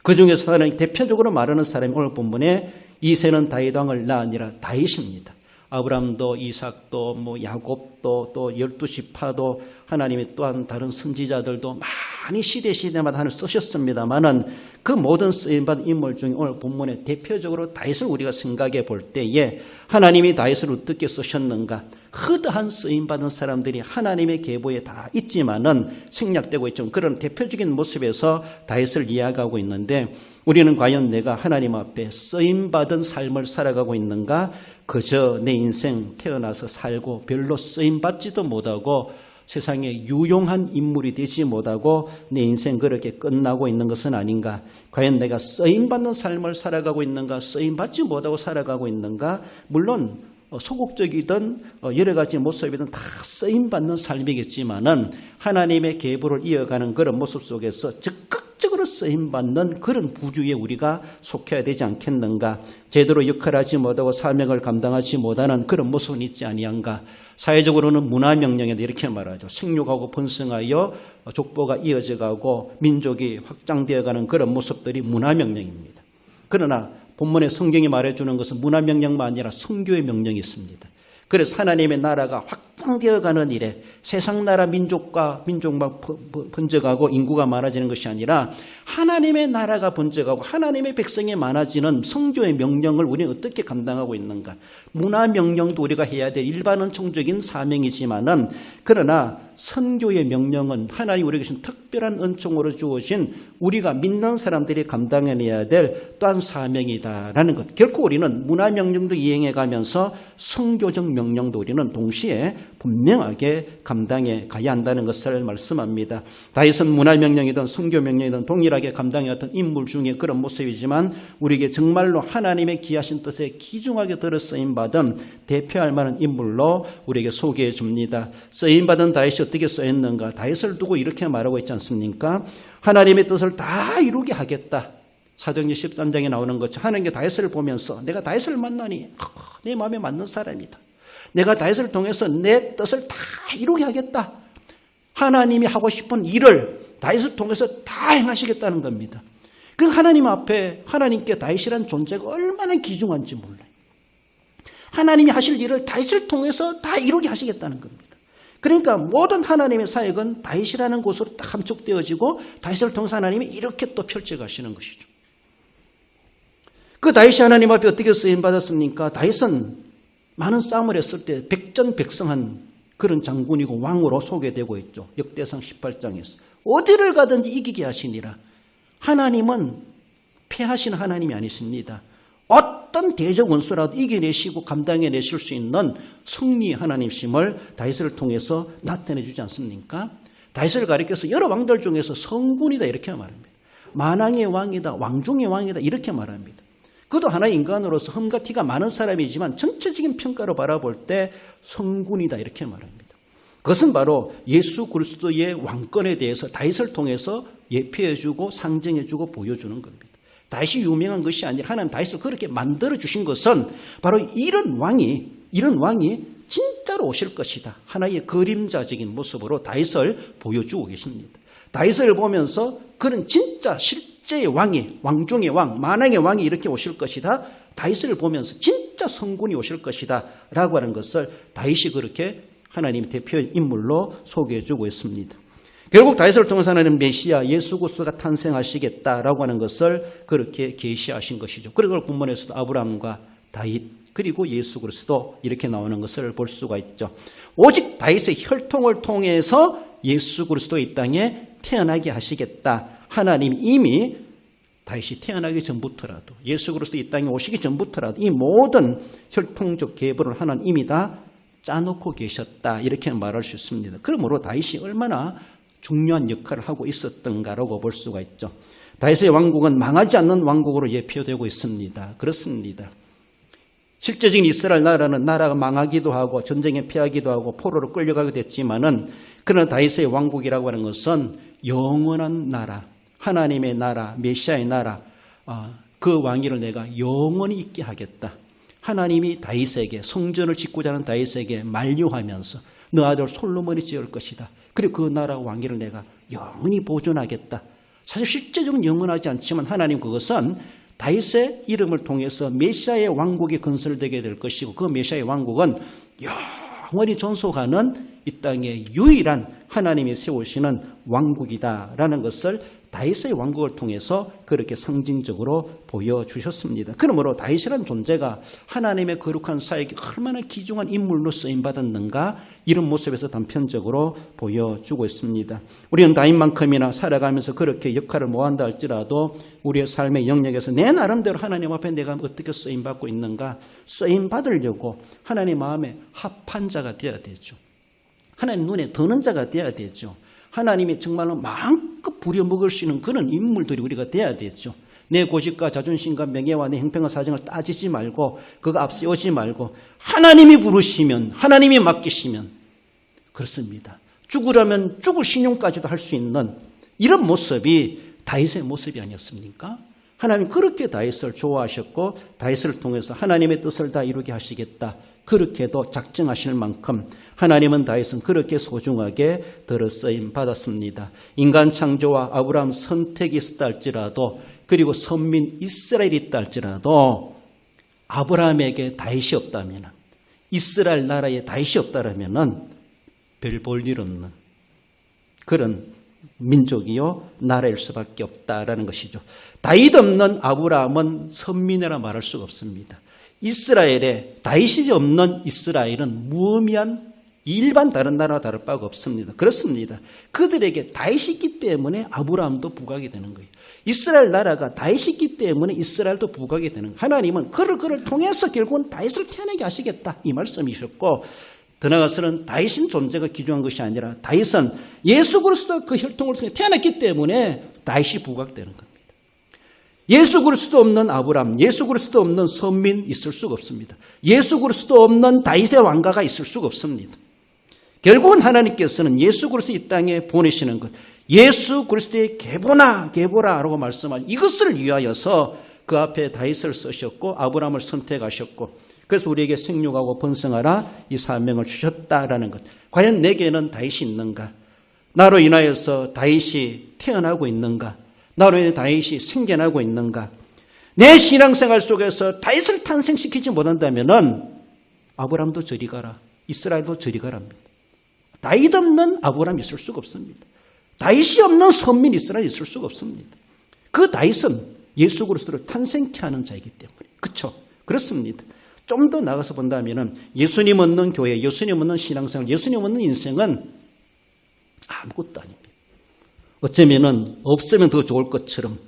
그 중에서 하나님 대표적으로 말하는 사람이 오늘 본문에 이새는 다윗왕을 낳으니라 다윗입니다. 아브라함도 이삭도 야곱도 또 12지파도 하나님이 또한 다른 선지자들도 많이 시대마다 하나님 쓰셨습니다만은 그 모든 쓰임받은 인물 중에 오늘 본문에 대표적으로 다윗을 우리가 생각해 볼 때에 하나님이 다윗을 어떻게 쓰셨는가, 허다한 쓰임받은 사람들이 하나님의 계보에 다 있지만은 생략되고 있죠. 그런 대표적인 모습에서 다윗을 이야기하고 있는데 우리는 과연 내가 하나님 앞에 쓰임받은 삶을 살아가고 있는가? 그저 내 인생 태어나서 살고 별로 쓰임받지도 못하고 세상에 유용한 인물이 되지 못하고 내 인생 그렇게 끝나고 있는 것은 아닌가? 과연 내가 쓰임받는 삶을 살아가고 있는가? 쓰임받지 못하고 살아가고 있는가? 물론 소극적이든 여러 가지 모습이든 다 쓰임받는 삶이겠지만은 하나님의 계보를 이어가는 그런 모습 속에서 적극적으로 쓰임받는 그런 부류에 우리가 속해야 되지 않겠는가? 제대로 역할하지 못하고 사명을 감당하지 못하는 그런 모습은 있지 아니한가? 사회적으로는 문화명령에도 이렇게 말하죠. 생육하고 번성하여 족보가 이어져가고 민족이 확장되어가는 그런 모습들이 문화명령입니다. 그러나 본문의 성경이 말해주는 것은 문화명령만 아니라 성교의 명령이 있습니다. 그래서 하나님의 나라가 확장되어가는 일에 세상 나라 민족만 번져가고 인구가 많아지는 것이 아니라 하나님의 나라가 번져가고 하나님의 백성이 많아지는 성교의 명령을 우리는 어떻게 감당하고 있는가. 문화 명령도 우리가 해야 될 일반은 총적인 사명이지만은 그러나 선교의 명령은 하나님 우리에게 주신 특별한 은총으로 주어진 우리가 믿는 사람들이 감당해내야 될 또한 사명이다라는 것. 결코 우리는 문화 명령도 이행해 가면서 선교적 명령도 우리는 동시에 분명하게 감당해 가야 한다는 것을 말씀합니다. 다윗은 문화 명령이든 선교 명령이든 동일하게 감당해왔던 인물 중에 그런 모습이지만 우리에게 정말로 하나님의 귀하신 뜻에 귀중하게 들어 쓰임받은 대표할 만한 인물로 우리에게 소개해 줍니다. 쓰임받은 다윗이 어떻게 쓰였는가? 다윗을 두고 이렇게 말하고 있지 않습니까? 하나님의 뜻을 다 이루게 하겠다. 사도행전 13장에 나오는 것처럼 하나님께 다윗을 보면서 내가 다윗을 만나니 내 마음에 맞는 사람이다. 내가 다윗을 통해서 내 뜻을 다 이루게 하겠다. 하나님이 하고 싶은 일을 다윗을 통해서 다 행하시겠다는 겁니다. 그 하나님 앞에 하나님께 다윗이란 존재가 얼마나 귀중한지 몰라요. 하나님이 하실 일을 다윗을 통해서 다 이루게 하시겠다는 겁니다. 그러니까 모든 하나님의 사역은 다윗이라는 곳으로 딱 함축되어지고 다윗을 통해서 하나님이 이렇게 또 펼쳐가시는 것이죠. 그 다윗이 하나님 앞에 어떻게 쓰임받았습니까? 다윗은 많은 싸움을 했을 때 백전백승한 그런 장군이고 왕으로 소개되고 있죠. 역대상 18장에서. 어디를 가든지 이기게 하시니라. 하나님은 패하신 하나님이 아니십니다. 어떤 대적 원수라도 이겨내시고 감당해내실 수 있는 승리의 하나님심을 다윗을 통해서 나타내 주지 않습니까? 다윗을 가리켜서 여러 왕들 중에서 성군이다 이렇게 말합니다. 만왕의 왕이다, 왕중의 왕이다 이렇게 말합니다. 그도 하나의 인간으로서 흠과 티가 많은 사람이지만 전체적인 평가로 바라볼 때 성군이다 이렇게 말합니다. 그것은 바로 예수 그리스도의 왕권에 대해서 다윗을 통해서 예표해주고 상징해주고 보여주는 겁니다. 다윗이 유명한 것이 아니라 하나님 다윗을 그렇게 만들어주신 것은 바로 이런 왕이 진짜로 오실 것이다. 하나의 그림자적인 모습으로 다윗을 보여주고 계십니다. 다윗을 보면서 그런 진짜 실제의 왕이, 왕중의 왕, 만왕의 왕이 이렇게 오실 것이다. 다윗을 보면서 진짜 성군이 오실 것이다 라고 하는 것을 다윗이 그렇게 하나님의 대표 인물로 소개해주고 있습니다. 결국 다윗을 통해서 하나님 메시아 예수 그리스도가 탄생하시겠다라고 하는 것을 그렇게 계시하신 것이죠. 그리고 본문에서도 아브라함과 다윗 그리고 예수 그리스도 이렇게 나오는 것을 볼 수가 있죠. 오직 다윗의 혈통을 통해서 예수 그리스도 이 땅에 태어나게 하시겠다. 하나님 이미 다윗이 태어나기 전부터라도 예수 그리스도 이 땅에 오시기 전부터라도 이 모든 혈통적 계보를 하나님 이미 다 짜놓고 계셨다. 이렇게 말할 수 있습니다. 그러므로 다윗이 얼마나 중요한 역할을 하고 있었던가라고 볼 수가 있죠. 다윗의 왕국은 망하지 않는 왕국으로 예표되고 있습니다. 그렇습니다. 실제적인 이스라엘 나라는 나라가 망하기도 하고 전쟁에 피하기도 하고 포로로 끌려가게 됐지만은 그러나 다윗의 왕국이라고 하는 것은 영원한 나라, 하나님의 나라, 메시아의 나라, 그 왕위를 내가 영원히 있게 하겠다. 하나님이 다윗에게 성전을 짓고자 하는 다윗에게 만류하면서 너 아들 솔로몬이 지을 것이다. 그리고 그 나라 왕위를 내가 영원히 보존하겠다. 사실 실제적으로 영원하지 않지만 하나님 그것은 다윗의 이름을 통해서 메시아의 왕국이 건설되게 될 것이고 그 메시아의 왕국은 영원히 존속하는 이 땅의 유일한 하나님이 세우시는 왕국이다라는 것을 다윗의 왕국을 통해서 그렇게 상징적으로 보여주셨습니다. 그러므로 다윗이라는 존재가 하나님의 거룩한 사역이 얼마나 귀중한 인물로 쓰임받았는가 이런 모습에서 단편적으로 보여주고 있습니다. 우리는 다윗만큼이나 살아가면서 그렇게 역할을 못한다 할지라도 우리의 삶의 영역에서 내 나름대로 하나님 앞에 내가 어떻게 쓰임받고 있는가 쓰임받으려고 하나님 마음에 합한 자가 되어야 되죠. 하나님 눈에 드는 자가 되어야 되죠. 하나님이 정말로 마음껏 부려먹을 수 있는 그런 인물들이 우리가 돼야 되죠. 내 고집과 자존심과 명예와 내 형편과 사정을 따지지 말고 그거 앞세우지 말고 하나님이 부르시면 하나님이 맡기시면 그렇습니다. 죽으려면 죽을 신용까지도 할 수 있는 이런 모습이 다윗의 모습이 아니었습니까? 하나님 그렇게 다윗을 좋아하셨고 다윗을 통해서 하나님의 뜻을 다 이루게 하시겠다. 그렇게도 작정하실 만큼 하나님은 다윗은 그렇게 소중하게 들어쓰임 받았습니다. 인간 창조와 아브라함 선택이 있었다 할지라도 그리고 선민 이스라엘이 있다 할지라도 아브라함에게 다윗이 없다면 이스라엘 나라에 다윗이 없다라면은 별 볼 일 없는 그런 민족이요 나라일 수밖에 없다라는 것이죠. 다윗 없는 아브라함은 선민이라 말할 수가 없습니다. 이스라엘에 다윗이 없는 이스라엘은 무의미한 일반 다른 나라와 다를 바가 없습니다. 그렇습니다. 그들에게 다윗이 있기 때문에 아브라함도 부각이 되는 거예요. 이스라엘 나라가 다윗이 있기 때문에 이스라엘도 부각이 되는 거예요. 하나님은 그를 통해서 결국은 다윗을 태어나게 하시겠다 이 말씀이셨고, 더 나아가서는 다윗인 존재가 기중한 것이 아니라 다윗은 예수 그리스도 그 혈통을 통해 태어났기 때문에 다윗이 부각되는 겁니다. 예수 그리스도 없는 아브라함, 예수 그리스도 없는 선민 있을 수가 없습니다. 예수 그리스도 없는 다윗의 왕가가 있을 수가 없습니다. 결국은 하나님께서는 예수 그리스도 이 땅에 보내시는 것, 예수 그리스도의 계보라라고 말씀하신 이것을 위하여서 그 앞에 다윗을 쓰셨고 아브라함을 선택하셨고, 그래서 우리에게 생육하고 번성하라 이 사명을 주셨다라는 것. 과연 내게는 다윗이 있는가? 나로 인하여서 다윗이 태어나고 있는가? 나로 인해 다윗이 생겨나고 있는가? 내 신앙생활 속에서 다윗을 탄생시키지 못한다면은 아브라함도 저리 가라, 이스라엘도 저리 가랍니다. 다윗 없는 아브라함이 있을 수가 없습니다. 다윗이 없는 선민 이스라엘이 있을 수가 없습니다. 그 다윗은 예수 그리스도를 탄생케 하는 자이기 때문에. 그렇죠? 그렇습니다. 좀 더 나가서 본다면은 예수님 없는 교회, 예수님 없는 신앙생활, 예수님 없는 인생은 아무것도 아닙니다. 어쩌면은 없으면 더 좋을 것처럼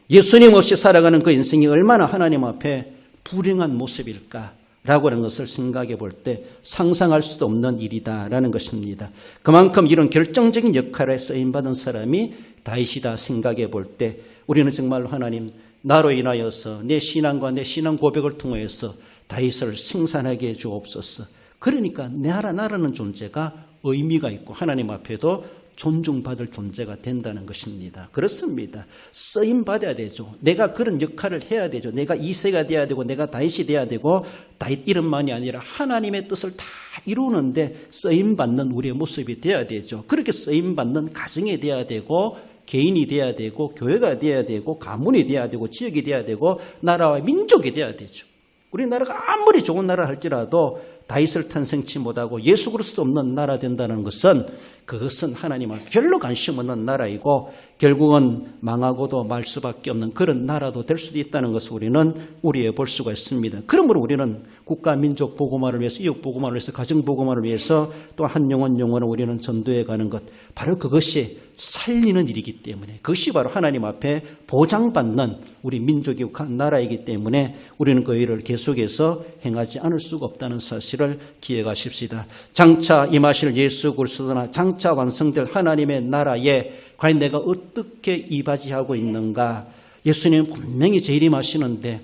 예수님 없이 살아가는 그 인생이 얼마나 하나님 앞에 불행한 모습일까라고 하는 것을 생각해 볼 때 상상할 수도 없는 일이다라는 것입니다. 그만큼 이런 결정적인 역할에 쓰임받은 사람이 다윗이다 생각해 볼 때 우리는 정말로 하나님, 나로 인하여서 내 신앙과 내 신앙 고백을 통해서 다윗을 생산하게 해 주옵소서. 그러니까 나라는 존재가 의미가 있고 하나님 앞에도 존중받을 존재가 된다는 것입니다. 그렇습니다. 쓰임받아야 되죠. 내가 그런 역할을 해야 되죠. 내가 이새가 돼야 되고 내가 다윗이 돼야 되고, 다윗 이름만이 아니라 하나님의 뜻을 다 이루는데 쓰임받는 우리의 모습이 돼야 되죠. 그렇게 쓰임받는 가정이 돼야 되고, 개인이 돼야 되고, 교회가 돼야 되고, 가문이 돼야 되고, 지역이 돼야 되고, 나라와 민족이 돼야 되죠. 우리나라가 아무리 좋은 나라 할지라도 다윗을 탄생치 못하고 예수 그리스도 없는 나라 된다는 것은, 그것은 하나님 앞에 별로 관심 없는 나라이고 결국은 망하고도 말 수밖에 없는 그런 나라도 될 수도 있다는 것을 우리는 우리에 볼 수가 있습니다. 그러므로 우리는 국가 민족 복음화를 위해서, 이웃 복음화를 위해서, 가정 복음화를 위해서 또 한 영혼을 우리는 전도해 가는 것, 바로 그것이 살리는 일이기 때문에, 그것이 바로 하나님 앞에 보장받는 우리 민족이 나라이기 때문에 우리는 그 일을 계속해서 행하지 않을 수가 없다는 사실을 기억하십시다. 장차 임하실 예수 그리스도나 장차 완성될 하나님의 나라에 과연 내가 어떻게 이바지하고 있는가? 예수님 분명히 재림하시는데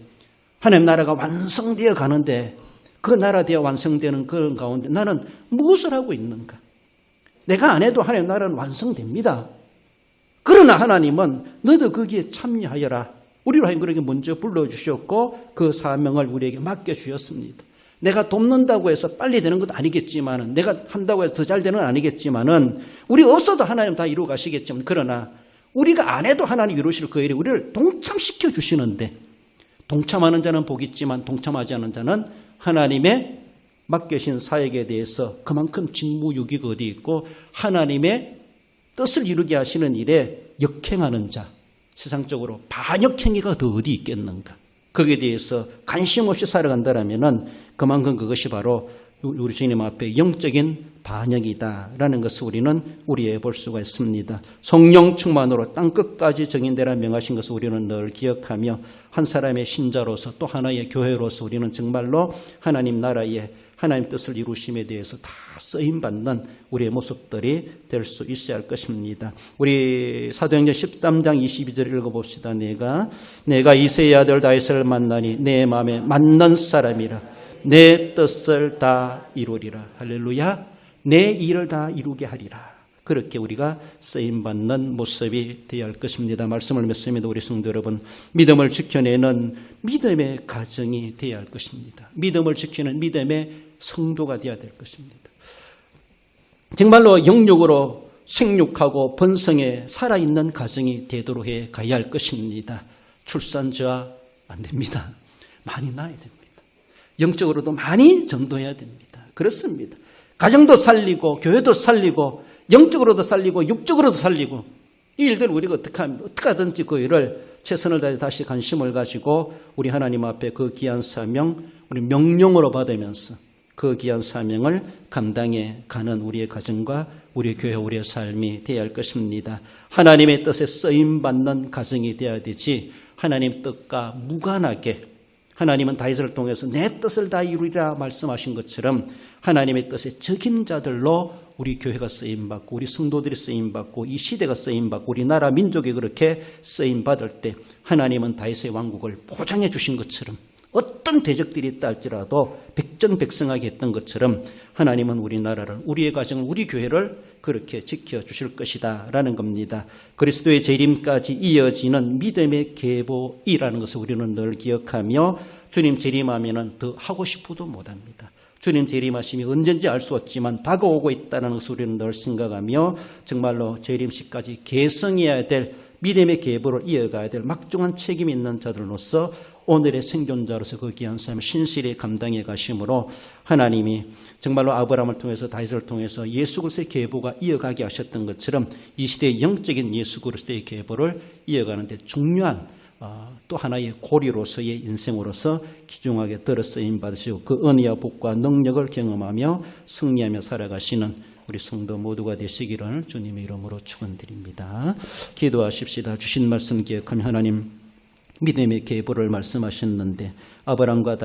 하나님 나라가 완성되어 가는데, 그 나라 되어 완성되는 그런 가운데 나는 무엇을 하고 있는가? 내가 안 해도 하나님 나라는 완성됩니다. 그러나 하나님은 너도 거기에 참여하여라, 우리로 하여금 그렇게 먼저 불러주셨고 그 사명을 우리에게 맡겨주셨습니다. 내가 돕는다고 해서 빨리 되는 것도 아니겠지만은, 내가 한다고 해서 더 잘 되는 건 아니겠지만은, 우리 없어도 하나님 다 이루어 가시겠지만, 그러나 우리가 안 해도 하나님 이루실 그 일에 우리를 동참시켜 주시는데, 동참하는 자는 복이 있지만 동참하지 않는 자는 하나님의 맡겨진 사역에 대해서 그만큼 직무유기가 어디 있고 하나님의 뜻을 이루게 하시는 일에 역행하는 자, 세상적으로 반역행위가 더 어디 있겠는가? 거기에 대해서 관심 없이 살아간다면 그만큼 그것이 바로 우리 주님 앞에 영적인 반역이다라는 것을 우리는 우리에 볼 수가 있습니다. 성령 충만으로 땅끝까지 정인되라 명하신 것을 우리는 늘 기억하며, 한 사람의 신자로서 또 하나의 교회로서 우리는 정말로 하나님 나라의 하나님 뜻을 이루심에 대해서 다 쓰임받는 우리의 모습들이 될 수 있어야 할 것입니다. 우리 사도행전 13장 22절을 읽어봅시다. 내가 이새의 아들 다윗을 만나니 내 마음에 맞는 사람이라, 내 뜻을 다 이루리라. 할렐루야. 내 일을 다 이루게 하리라. 그렇게 우리가 쓰임받는 모습이 되어야 할 것입니다. 말씀을 맺습니다. 우리 성도 여러분, 믿음을 지켜내는 믿음의 가정이 되어야 할 것입니다. 믿음을 지키는 믿음의 성도가 되어야 될 것입니다. 정말로 영육으로 생육하고 번성에 살아있는 가정이 되도록 해 가야 할 것입니다. 출산 저하 안 됩니다. 많이 낳아야 됩니다. 영적으로도 많이 전도해야 됩니다. 그렇습니다. 가정도 살리고 교회도 살리고 영적으로도 살리고 육적으로도 살리고 이 일들 우리가 어떻게 합니까? 어떻게 하든지 그 일을 최선을 다해 다시 관심을 가지고 우리 하나님 앞에 그 귀한 사명 우리 명령으로 받으면서 그 귀한 사명을 감당해 가는 우리의 가정과 우리 교회 우리의 삶이 되어야 할 것입니다. 하나님의 뜻에 쓰임받는 가정이 되어야 되지 하나님 뜻과 무관하게 하나님은 다윗을 통해서 내 뜻을 다 이루리라 말씀하신 것처럼 하나님의 뜻에 적임자들로 우리 교회가 쓰임받고 우리 성도들이 쓰임받고 이 시대가 쓰임받고 우리 나라 민족이 그렇게 쓰임받을 때 하나님은 다윗의 왕국을 보장해 주신 것처럼 어떤 대적들이 있다 할지라도 백전백승하게 했던 것처럼 하나님은 우리나라를 우리의 가정을 우리 교회를 그렇게 지켜주실 것이다 라는 겁니다. 그리스도의 재림까지 이어지는 믿음의 계보이라는 것을 우리는 늘 기억하며 주님 재림하면 더 하고 싶어도 못합니다. 주님 재림하심이 언제인지 알 수 없지만 다가오고 있다는 것을 우리는 늘 생각하며 정말로 재림식까지 계승해야 될 믿음의 계보를 이어가야 될 막중한 책임이 있는 자들로서 오늘의 생존자로서 그 귀한 삶을 신실히 감당해 가심으로 하나님이 정말로 아브라함을 통해서 다윗을 통해서 예수 그리스도의 계보가 이어가게 하셨던 것처럼 이 시대의 영적인 예수 그리스도의 계보를 이어가는 데 중요한 또 하나의 고리로서의 인생으로서 귀중하게 들어 쓰임 받으시고 그 은혜와 복과 능력을 경험하며 승리하며 살아가시는 우리 성도 모두가 되시기를 주님의 이름으로 축원드립니다. 기도하십시다. 주신 말씀 기억하며 하나님 믿음의 계보를 말씀하셨는데 아브라함과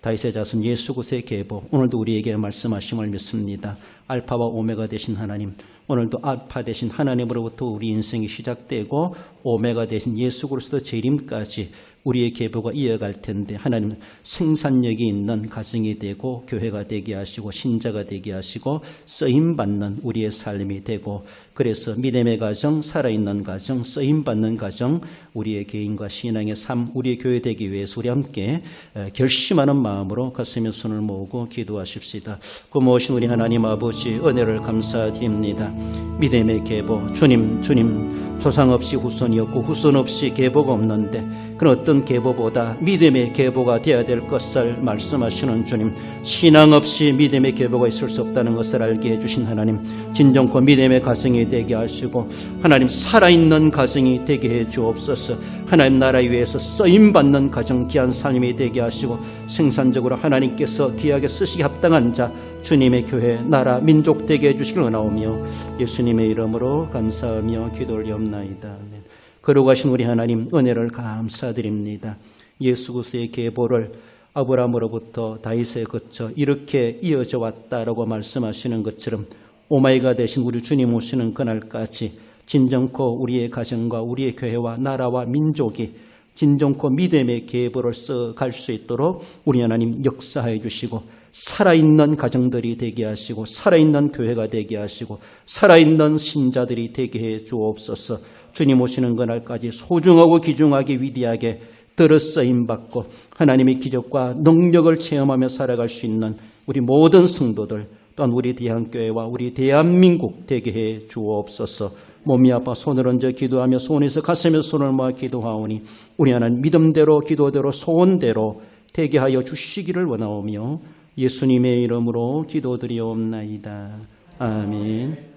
다윗의 자손 예수 그리스도의 계보 오늘도 우리에게 말씀하심을 믿습니다. 알파와 오메가 되신 하나님 오늘도 알파 되신 하나님으로부터 우리 인생이 시작되고 오메가 되신 예수 그리스도 재림까지 우리의 계보가 이어갈 텐데 하나님은 생산력이 있는 가정이 되고 교회가 되게 하시고 신자가 되게 하시고 쓰임받는 우리의 삶이 되고 그래서 믿음의 가정, 살아있는 가정, 쓰임받는 가정 우리의 개인과 신앙의 삶, 우리의 교회 되기 위해서 우리 함께 결심하는 마음으로 가슴에 손을 모으고 기도하십시다. 고마우신 우리 하나님 아버지 은혜를 감사드립니다. 믿음의 계보 주님 조상 없이 후손이 없고 후손 없이 계보가 없는데 그런 어떤 계보보다 믿음의 계보가 되어야 될 것을 말씀하시는 주님 신앙 없이 믿음의 계보가 있을 수 없다는 것을 알게 해주신 하나님 진정코 믿음의 가정이 되게 하시고 하나님 살아있는 가정이 되게 해 주옵소서. 하나님 나라 위해서 쓰임받는 가정 귀한 삶이 되게 하시고 생산적으로 하나님께서 귀하게 쓰시기 합당한 자 주님의 교회 나라 민족 되게 해주시길 원하오며 예수님의 이름으로 감사하며 기도를 옵나이다. 거룩하신 우리 하나님 은혜를 감사드립니다. 예수 그리스도의 계보를 아브라함으로부터 다윗에 거쳐 이렇게 이어져 왔다라고 말씀하시는 것처럼 오마이가 되신 우리 주님 오시는 그날까지 진정코 우리의 가정과 우리의 교회와 나라와 민족이 진정코 믿음의 계보를 써갈 수 있도록 우리 하나님 역사해 주시고 살아있는 가정들이 되게 하시고 살아있는 교회가 되게 하시고 살아있는 신자들이 되게 해 주옵소서. 주님 오시는 그날까지 소중하고 귀중하게 위대하게 들어 쓰임받고 하나님의 기적과 능력을 체험하며 살아갈 수 있는 우리 모든 성도들 또한 우리 대한교회와 우리 대한민국 되게 해 주옵소서. 몸이 아파 손을 얹어 기도하며 손에서 가슴에 손을 모아 기도하오니 우리 하나님 믿음대로 기도대로 소원대로 되게 하여 주시기를 원하오며 예수님의 이름으로 기도드리옵나이다. 아멘.